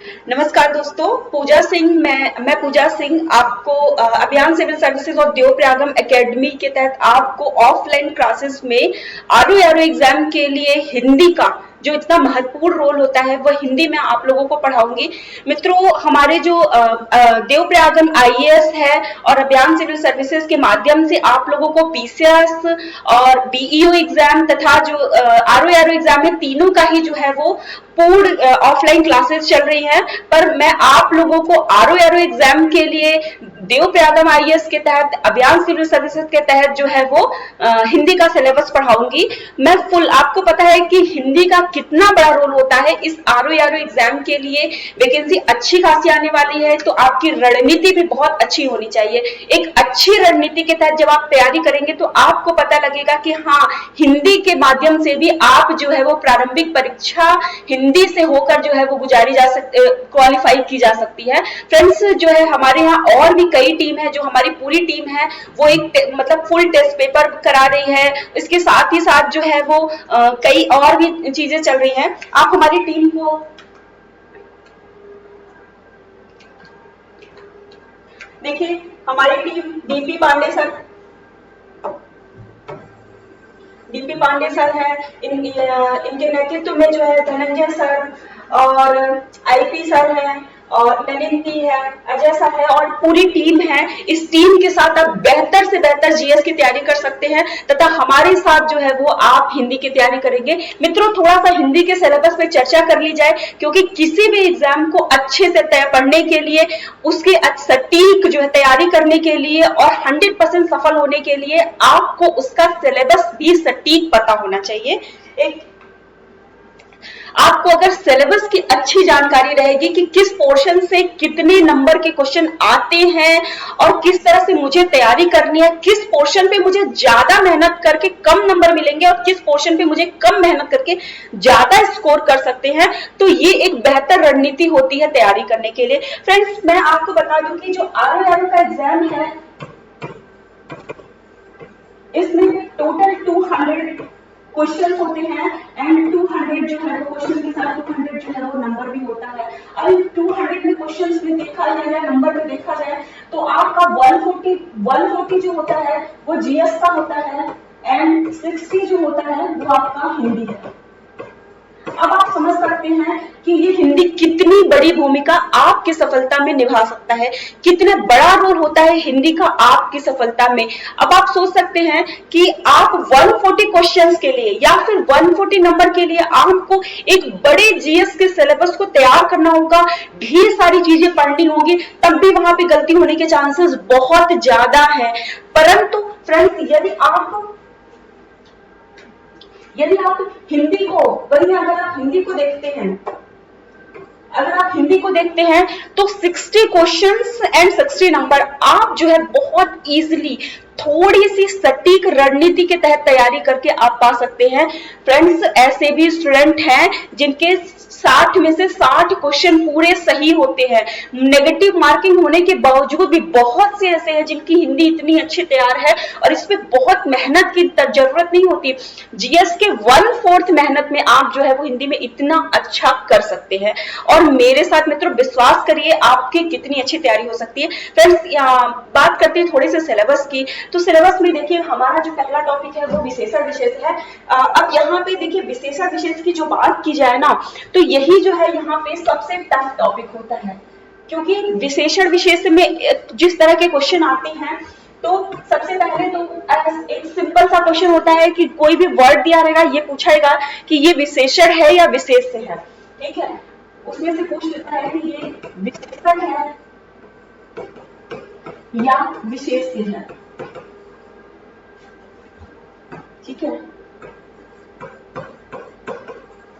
नमस्कार दोस्तों, पूजा सिंह मैं पूजा सिंह आपको अभियान सिविल सर्विसेज और देवप्रयागम एकेडमी के तहत आपको ऑफलाइन क्लासेस में आरओ एग्जाम के लिए हिंदी का जो इतना महत्वपूर्ण रोल होता है वह हिंदी में आप लोगों को पढ़ाऊंगी। मित्रों, हमारे जो देवप्रयागम आईएएस है और अभियान सिविल सर्विसेज के माध्यम से आप लोगों को पीसीएस और बीईओ एग्जाम तथा जो आरओ एग्जाम है, तीनों का ही जो है वो पूर्ण ऑफलाइन क्लासेस चल रही हैं। पर मैं आप लोगों को आरओ एग्जाम के लिए देवप्रयागम आईएएस के तहत अभियान सिविल सर्विसेज के तहत जो है वो हिंदी का सिलेबस पढ़ाऊंगी। मैं फुल, आपको पता है कि हिंदी का कितना बड़ा रोल होता है इस आरओ एग्जाम के लिए। वैकेंसी अच्छी खासी आने वाली है, तो आपकी रणनीति भी बहुत अच्छी होनी चाहिए। एक अच्छी रणनीति के तहत जब आप तैयारी करेंगे तो आपको पता लगेगा कि हाँ, हिंदी के माध्यम से भी आप जो है वो प्रारंभिक परीक्षा हिंदी से होकर जो है वो गुजारी जा सकती, क्वालिफाई की जा सकती है। फ्रेंड्स, जो है हमारे यहाँ और भी कई टीम है, जो हमारी पूरी टीम है वो एक मतलब फुल टेस्ट पेपर करा रही है। इसके साथ ही साथ जो है वो कई और भी चीजें चल रही हैं। आप हमारी टीम को देखिए, हमारी टीम डीपी पांडे सर है, इनके नेतृत्व में जो है धनंजय सर और आईपी सर है और नलिनी है, अजय सर है और पूरी टीम है। इस टीम के साथ आप बेहतर से बेहतर जीएस की तैयारी कर सकते हैं तथा हमारे साथ जो है वो आप हिंदी की तैयारी करेंगे। मित्रों, थोड़ा सा हिंदी के सिलेबस पे चर्चा कर ली जाए, क्योंकि किसी भी एग्जाम को अच्छे से पढ़ने के लिए, उसके सटीक जो है तैयारी करने के लिए और 100% सफल होने के लिए आपको उसका सिलेबस भी सटीक पता होना चाहिए। आपको अगर सिलेबस की अच्छी जानकारी रहेगी कि किस पोर्शन से कितने नंबर के क्वेश्चन आते हैं और किस तरह से मुझे तैयारी करनी है, किस पोर्शन पे मुझे ज्यादा मेहनत करके कम नंबर मिलेंगे और किस पोर्शन पे मुझे कम मेहनत करके ज्यादा स्कोर कर सकते हैं, तो ये एक बेहतर रणनीति होती है तैयारी करने के लिए। फ्रेंड्स, मैं आपको बता दूं कि जो आरओ का एग्जाम है, इसमें टोटल 200 क्वेश्चन होते हैं एंड 200 जो है वो क्वेश्चन के साथ 200 जो है वो नंबर भी होता है। अब 200 में क्वेश्चंस में देखा जाए, नंबर में देखा जाए, तो आपका 140 जो होता है वो जीएस का होता है एंड 60 जो होता है वो आपका हिंदी है। अब आप समझ सकते हैं कि ये हिंदी कितनी बड़ी भूमिका आपकी सफलता में निभा सकता है, कितना बड़ा रोल होता है हिंदी का आपकी सफलता में। अब आप सोच सकते हैं कि आप 140 क्वेश्चंस के लिए या फिर 140 नंबर के लिए आपको एक बड़े जीएस के सिलेबस को तैयार करना होगा, ढेर सारी चीजें पढ़नी होगी, तब भी वहां पे गलती होने के चांसेस बहुत ज्यादा है। परंतु फ्रेंड्स, यदि आप हिंदी को, अगर आप हिंदी को देखते हैं तो 60 क्वेश्चंस एंड 60 नंबर आप जो है बहुत इजीली थोड़ी सी सटीक रणनीति के तहत तैयारी करके आप पा सकते हैं। फ्रेंड्स, ऐसे भी स्टूडेंट हैं जिनके 60 में से 60 क्वेश्चन पूरे सही होते हैं। नेगेटिव मार्किंग होने के बावजूद भी बहुत से ऐसे हैं जिनकी हिंदी इतनी अच्छी तैयार है और इस पे बहुत मेहनत की जरूरत नहीं होती। जीएस के 1/4 मेहनत में आप जो है वो हिंदी में इतना अच्छा कर सकते हैं। और मेरे साथ मित्रों, विश्वास करिए, आपकी कितनी अच्छी तैयारी हो सकती है। फ्रेंड्स, बात करते हैं थोड़ी सी सिलेबस की। तो सिलेबस में देखिए, हमारा जो पहला टॉपिक है वो विशेषण विशेष है। अब यहाँ पे देखिए, विशेषण विशेष की जो बात की जाए ना, तो यही जो है यहाँ पे सबसे टफ टॉपिक होता है, क्योंकि विशेषण विशेष में जिस तरह के क्वेश्चन आते हैं, तो सबसे पहले तो एक सिंपल सा क्वेश्चन होता है कि कोई भी वर्ड दिया रहेगा, ये पूछेगा कि ये विशेषण है या विशेष से है। ठीक है, उसमें से पूछ लेता है कि ये विशेषण है या विशेष से है। ठीक है,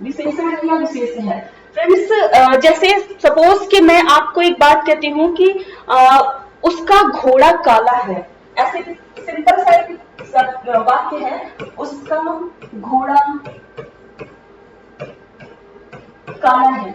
विशेषण है या विशेष है। फ्रेंड्स, जैसे सपोज कि मैं आपको एक बात कहती हूँ कि उसका घोड़ा काला है, ऐसे सिंपल सा वाक्य है, उसका घोड़ा काला है।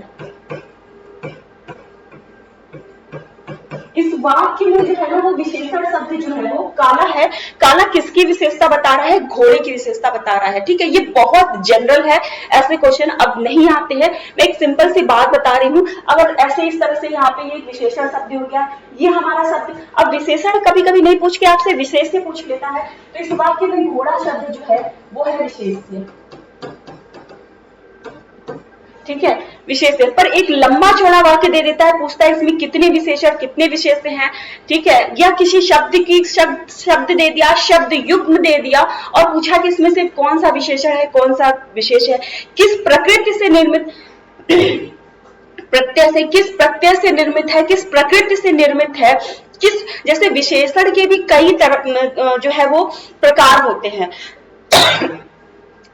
इस वाक्य में जो है ना वो विशेषण शब्द जो है वो काला है। काला किसकी विशेषता बता रहा है? घोड़े की विशेषता बता रहा है। ठीक है, ये बहुत जनरल है, ऐसे क्वेश्चन अब नहीं आते हैं। मैं एक सिंपल सी बात बता रही हूँ, अगर ऐसे इस तरह से यहाँ पे ये विशेषण शब्द हो गया, ये हमारा शब्द, अब विशेषण कभी कभी नहीं पूछ के आपसे विशेष से पूछ लेता है, तो इस वाक्य में घोड़ा शब्द जो है वो है विशेष। ठीक है, विशेष पर एक लंबा चौड़ा वाक्य दे देता है, पूछता है इसमें कितने विशेषण कितने विशेष हैं। ठीक है, या किसी शब्द की शब्द दे दिया, शब्द युग्म दे दिया और पूछा कि इसमें से कौन सा विशेषण है कौन सा विशेष है, किस प्रकृति से निर्मित किस प्रत्यय से निर्मित है, किस प्रकृति से निर्मित है, किस, जैसे विशेषण के भी कई तरह जो है वो प्रकार होते हैं।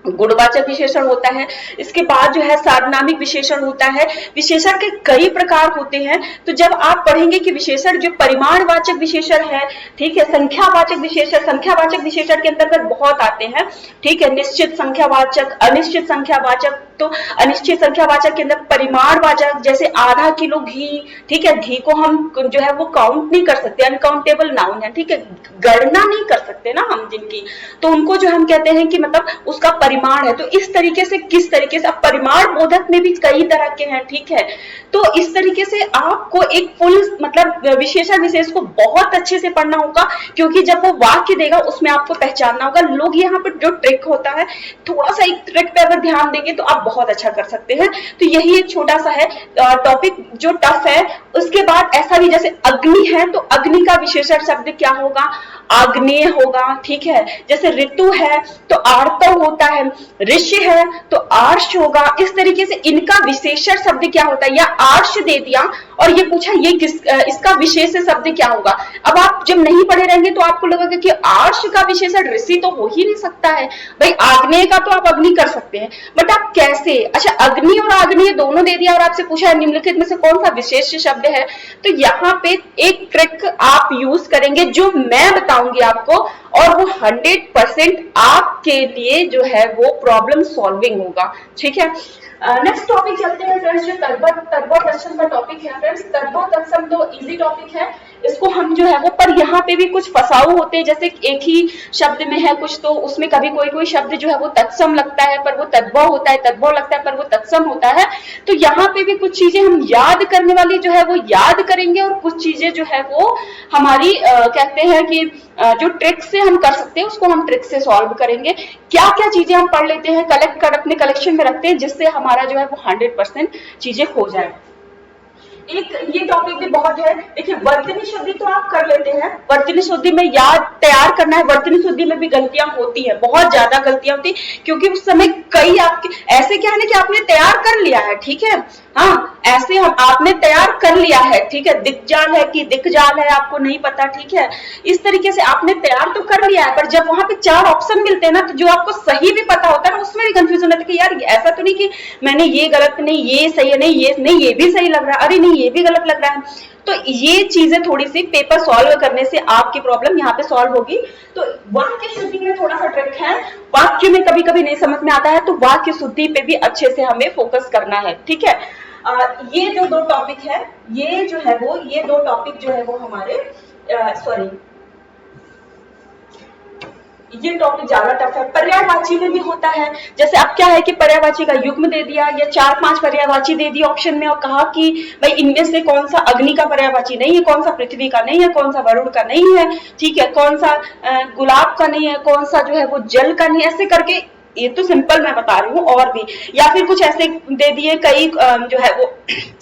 गुणवाचक विशेषण होता है, इसके बाद जो है सार्वनामिक विशेषण होता है। विशेषण के कई प्रकार होते हैं, तो जब आप पढ़ेंगे कि विशेषण जो परिमाणवाचक विशेषण है, ठीक है, संख्यावाचक विशेषण के अंतर्गत बहुत आते हैं। ठीक है, निश्चित संख्यावाचक, अनिश्चित संख्यावाचक, तो अनिश्चित संख्यावाचक के अंदर परिमाणवाचक, जैसे आधा किलो घी, ठीक है, घी को हम जो है वो काउंट नहीं कर सकते, अनकाउंटेबल नाउन है, ठीक है, गणना नहीं कर सकते ना हम जिनकी, तो उनको जो हम कहते हैं कि मतलब उसका परिमाण है। तो इस तरीके से, किस तरीके से, अब परिमाण बोधक में भी कई तरह के हैं। ठीक है, तो इस तरीके से आपको एक फुल मतलब विशेषण विशेष को बहुत अच्छे से पढ़ना होगा, क्योंकि जब वो वाक्य देगा उसमें आपको पहचानना होगा। लोग यहाँ पर जो ट्रिक होता है, थोड़ा सा एक ट्रिक पे अगर ध्यान देंगे तो आप बहुत अच्छा कर सकते हैं। तो यही एक छोटा सा है टॉपिक जो टफ है। उसके बाद ऐसा भी, जैसे अग्नि है तो अग्नि का विशेषण शब्द क्या होगा? आग्नेय होगा। ठीक है, जैसे ऋतु है तो आर्तव होता है, ऋषि है तो आर्ष होगा। इस तरीके से इनका विशेषण शब्द क्या होता है, या आर्ष दे दिया और ये पूछा ये इसका विशेष शब्द क्या होगा। अब आप जब नहीं पढ़े रहेंगे तो आपको लगेगा कि आर्ष का विशेषण ऋषि तो हो ही नहीं सकता है। भाई आग्नेय का तो आप अग्नि कर सकते हैं, बट आप कैसे? अच्छा, अग्नि और आग्नेय दोनों दे दिया और आपसे पूछा निम्नलिखित में से कौन सा विशेष शब्द है, तो यहाँ पे एक ट्रिक आप यूज करेंगे जो मैं बताऊंगी आपको, और वो 100% आपके लिए जो है वो प्रॉब्लम सॉल्विंग होगा। ठीक है, नेक्स्ट टॉपिक चलते हैं फ्रेंड्स, जो तर्क दर्शन का टॉपिक है फ्रेंड्स। तर्क दर्शन तो इजी टॉपिक है, इसको हम जो है वो, पर यहाँ पे भी कुछ फसाऊ होते हैं, जैसे एक ही शब्द में है कुछ, तो उसमें कभी कोई शब्द जो है वो तत्सम लगता है पर वो तद्भव होता है, तद्भव लगता है पर वो तत्सम होता है। तो यहाँ पे भी कुछ चीजें हम याद करने वाली जो है वो याद करेंगे, और कुछ चीजें जो है वो हमारी कहते हैं कि जो ट्रिक से हम कर सकते हैं उसको हम ट्रिक से सॉल्व करेंगे। क्या क्या चीजें हम पढ़ लेते हैं, कलेक्ट कर अपने कलेक्शन में रखते हैं, जिससे हमारा जो है वो 100% चीजें हो जाए। एक ये टॉपिक भी बहुत है। देखिए, वर्तनी शुद्धि तो आप कर लेते हैं, वर्तनी शुद्धि में याद तैयार करना है। वर्तनी शुद्धि में भी गलतियां होती है, बहुत ज्यादा गलतियां होती है, क्योंकि उस समय कई आपके ऐसे क्या है ना कि आपने तैयार कर लिया है। ठीक है, हाँ, ऐसे हम आपने तैयार कर लिया है। ठीक है, दिक्जाल है कि दिक्जाल है आपको नहीं पता। ठीक है, इस तरीके से आपने तैयार तो कर लिया है, पर जब वहां पे 4 ऑप्शन मिलते हैं ना, तो जो आपको सही भी पता होता है ना, उसमें भी कंफ्यूजन होता है कि यार ऐसा तो नहीं कि मैंने ये गलत, नहीं ये सही है, नहीं ये नहीं, ये भी सही लग रहा है, अरे नहीं ये भी गलत लग रहा है। तो ये चीजें थोड़ी सी पेपर सॉल्व करने से आपकी प्रॉब्लम यहाँ पे सॉल्व होगी। तो वाक्य शुद्धि में थोड़ा सा ट्रिक है, वाक्य में कभी कभी नहीं समझ में आता है, तो वाक्य शुद्धि पे भी अच्छे से हमें फोकस करना है। ठीक है, ये जो 2 टॉपिक है, ये जो है वो, ये 2 टॉपिक जो है वो हमारे ये टॉपिक ज्यादा टफ है। पर्यायवाची में भी होता है, जैसे अब क्या है कि पर्यायवाची का युग्म दे दिया या 4-5 पर्यायवाची दे दिया ऑप्शन में, और कहा कि भाई इनमें से कौन सा अग्नि का पर्यायवाची नहीं है, कौन सा पृथ्वी का नहीं है, कौन सा वरुण का नहीं है, ठीक है, कौन सा गुलाब का नहीं है, कौन सा जो है वो जल का नहीं, ऐसे करके। ये तो सिंपल मैं बता रही हूँ, और भी, या फिर कुछ ऐसे दे दिए कई जो है वो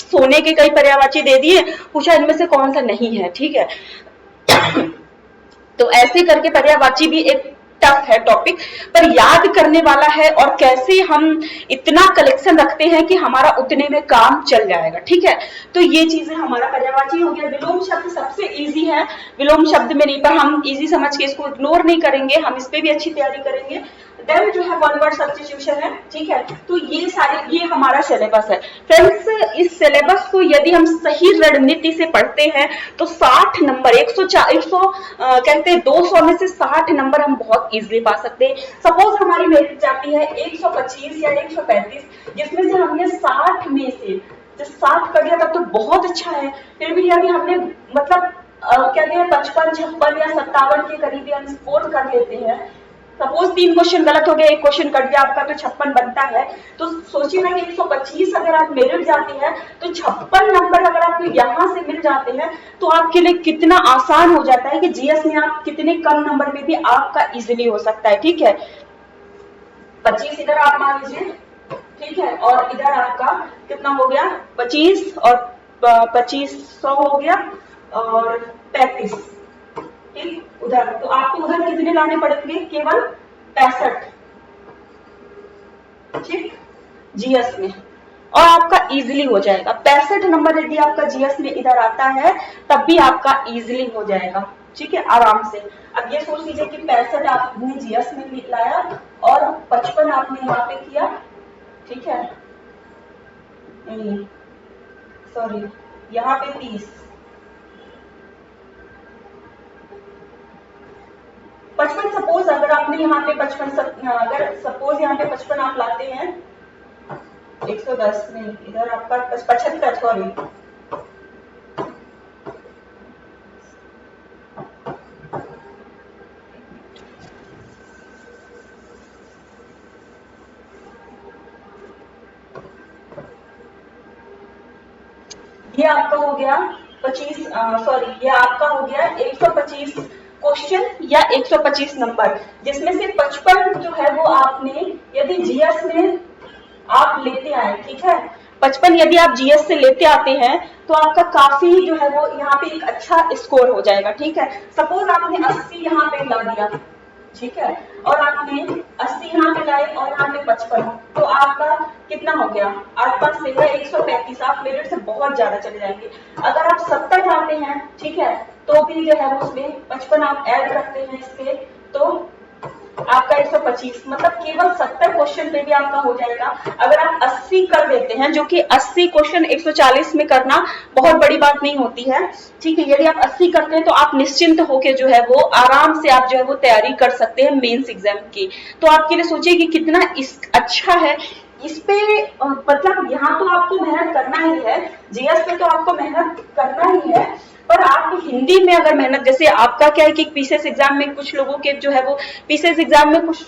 सोने के कई पर्यायवाची दे दिए, पूछा इनमें से कौन सा नहीं है। ठीक है, तो ऐसे करके पर्यायवाची भी एक टफ है टॉपिक, पर याद करने वाला है, और कैसे हम इतना कलेक्शन रखते हैं कि हमारा उतने में काम चल जाएगा। ठीक है, तो ये चीजें हमारा पर्यायवाची हो गया। विलोम शब्द सबसे इजी है, विलोम शब्द में नहीं, पर हम इजी समझ के इसको इग्नोर नहीं करेंगे, हम इस पे भी अच्छी तैयारी करेंगे। देन जो है वन वर्ड सब्स्टिट्यूशन है। ठीक है, तो ये सारे, ये हमारा सिलेबस है फ्रेंड्स। इस सिलेबस को यदि हम सही रणनीति से पढ़ते हैं तो 60 नंबर, 100 कहते हैं 200 में से 60 नंबर हम बहुत इजीली पा सकते हैं। सपोज हमारी मेरिट जाती है 125 या 135, जिसमें से हमने 60 में से जब 60 कर लिया तब तो बहुत अच्छा है। फिर भी यदि हमने मतलब कहते हैं 55, 56 या 57 के करीब हम स्कोर कर लेते हैं। सपोज 3 क्वेश्चन गलत हो गया, 1 क्वेश्चन कट गया आपका, तो 56 बनता है। तो सोचिए ना कि 125 अगर आप मेरिट जाती है तो 56 नंबर अगर आपको यहाँ से मिल जाते हैं तो आपके लिए कितना आसान हो जाता है कि जीएस में आप कितने कम नंबर में भी आपका इजिली हो सकता है। ठीक है, 25 इधर आप मान लीजिए, ठीक है, और इधर आपका कितना हो गया 25 और 2500 हो गया और 35, ठीक। उधर तो आपको उधर कितने लाने पड़ेंगे, केवल 65, ठीक, जीएस में, और आपका इजीली हो जाएगा। 65 नंबर यदि आपका जीएस में इधर आता है तब भी आपका इजीली हो जाएगा, ठीक है, आराम से। अब ये सोच लीजिए कि 65 आपने जीएस में लाया और 55 आपने यहाँ पे किया, ठीक है, सॉरी यहाँ पे 30, 55 सपोज अगर आपने यहाँ पे 55 अगर सपोज यहाँ पे 55 आप लाते हैं, 110 नहीं, इधर आपका 75, सॉरी, ये आपका हो गया 25, सॉरी ये आपका हो गया 125 क्वेश्चन या 125 नंबर, जिसमें से 55 जो है वो आपने यदि जीएस में आप लेते आए, ठीक है, 55 यदि आप जीएस से लेते आते हैं तो आपका काफी जो है वो यहाँ पे एक अच्छा स्कोर हो जाएगा। ठीक है, सपोज आपने 80 यहाँ पे ला दिया, ठीक है, और आपने 80 यहाँ पे लाए और यहाँ पे 55, तो आपका कितना हो गया, 8 5 से 135, आप मेरिट से बहुत ज्यादा चले जाएंगे। अगर आप 70 लाते हैं, ठीक है, तो भी जो है उसमें 55 आप ऐड करते हैं इसके, तो आपका 125, मतलब केवल 70 क्वेश्चन पे भी आपका हो जाएगा। अगर आप 80 कर देते हैं, जो कि 80 क्वेश्चन 140 में करना बहुत बड़ी बात नहीं होती है, ठीक है, यदि आप 80 करते हैं तो आप निश्चिंत होके जो है वो आराम से आप जो है वो तैयारी कर सकते हैं मेंस एग्जाम की। तो आपके लिए सोचिए कि कितना अच्छा है। इस पे मतलब यहाँ तो आपको मेहनत करना ही है, जीएस पे तो आपको मेहनत करना ही है, पर आप हिंदी में अगर मेहनत, जैसे आपका क्या है कि पीसीएस एग्जाम में कुछ लोगों के जो है वो पीसीएस एग्जाम में कुछ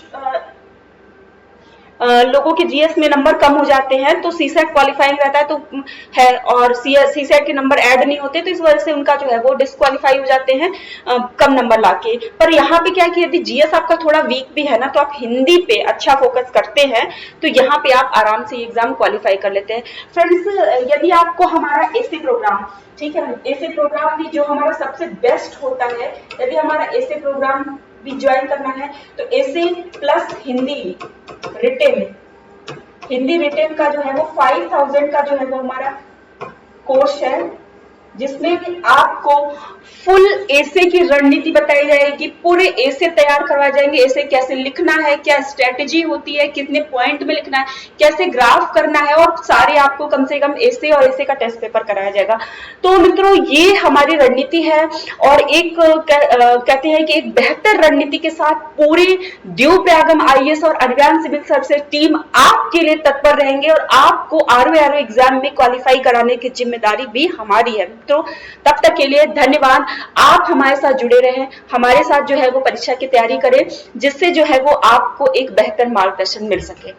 लोगों के जीएस में नंबर कम हो जाते हैं तो सीसेट क्वालिफाइंग रहता है तो है, और सीसेट के नंबर ऐड नहीं होते तो इस वजह से उनका जो है वो डिस्क्वालीफाई हो जाते हैं कम नंबर लाके। पर यहाँ पे क्या है कि यदि जीएस आपका थोड़ा वीक भी है ना, तो आप हिंदी पे अच्छा फोकस करते हैं तो यहाँ पे आप आराम से एग्जाम क्वालिफाई कर लेते हैं। फ्रेंड्स, यदि आपको हमारा एसे प्रोग्राम, ठीक है, एसे प्रोग्राम भी जो हमारा सबसे बेस्ट होता है, यदि हमारा एसे प्रोग्राम भी ज्वाइन करना है तो essay plus Hindi written, Hindi written का जो है वो 5000 का जो है वो हमारा कोर्स है, जिसमें कि आपको फुल एसे की रणनीति बताई जाएगी, पूरे एसे तैयार करवाए जाएंगे, एसे कैसे लिखना है, क्या स्ट्रेटेजी होती है, कितने पॉइंट में लिखना है, कैसे ग्राफ करना है, और सारे आपको कम से कम एसे और एसे का टेस्ट पेपर कराया जाएगा। तो मित्रों, ये हमारी रणनीति है और एक कहते हैं कि एक बेहतर रणनीति के साथ पूरे देवप्रयागम आईएएस और अभियान सिविल सर्विसेज टीम आपके लिए तत्पर रहेंगे और आपको आरओ एग्जाम में क्वालिफाई कराने की जिम्मेदारी भी हमारी है। तो तब तक के लिए धन्यवाद। आप हमारे साथ जुड़े रहें, हमारे साथ जो है वो परीक्षा की तैयारी करें, जिससे जो है वो आपको एक बेहतर मार्गदर्शन मिल सके।